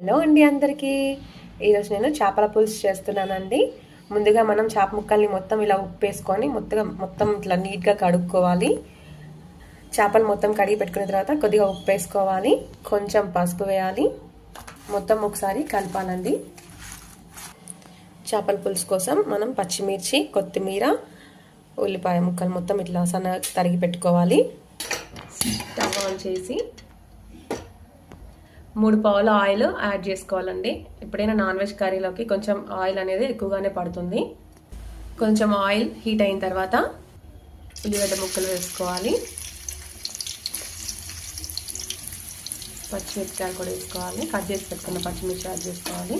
Hello అండి అందరికీ. ఈరోజు నేను చేపల పులుసు చేస్తున్నానండి. ముందుగా మనం చేప ముక్కల్ని మొత్తం ఇలా ఉప్పేసుకొని మొత్తం ఇట్లా నీట్గా కడుక్కోవాలి. చేపలు మొత్తం కడిగి పెట్టుకున్న తర్వాత కొద్దిగా ఉప్పు వేసుకోవాలి, కొంచెం పసుపు వేయాలి, మొత్తం ఒకసారి కలపాలండి. చేపల పులుసు కోసం మనం పచ్చిమిర్చి, కొత్తిమీర, ఉల్లిపాయ ముక్కలు మొత్తం ఇట్లా సన్న తరిగి పెట్టుకోవాలి. స్టవ్ ఆన్ చేసి 3 పావుల ఆయిల్ యాడ్ చేసుకోవాలండి. ఎప్పుడైనా నాన్ వెజ్ కర్రీలోకి కొంచెం ఆయిల్ అనేది ఎక్కువగానే పడుతుంది. కొంచెం ఆయిల్ హీట్ అయిన తర్వాత ఉల్లిగడ్డ ముక్కలు వేసుకోవాలి, పచ్చిమిరపకాయలు కూడా వేసుకోవాలి, కట్ చేసి పెట్టుకున్న పచ్చిమిర్చి యాడ్ చేసుకోవాలి.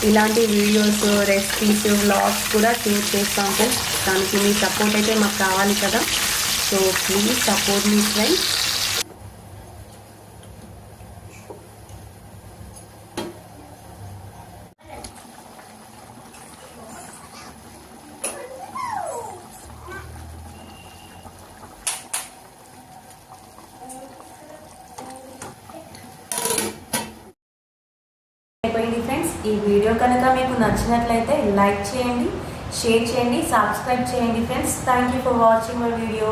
ఇలాంటి వీడియోస్, రెసిపీస్, వ్లాగ్స్ కూడా షేర్ చేస్తాం ఫ్రెండ్స్. దానికి మీ సపోర్ట్ అయితే మాకు కావాలి కదా. So please support me friends. అయిపోయింది ఫ్రెండ్స్. ఈ వీడియో కనుక మీకు నచ్చినట్లయితే లైక్ చేయండి, షేర్ చేయండి, సబ్స్క్రైబ్ చేయండి friends. Thank you for watching my video.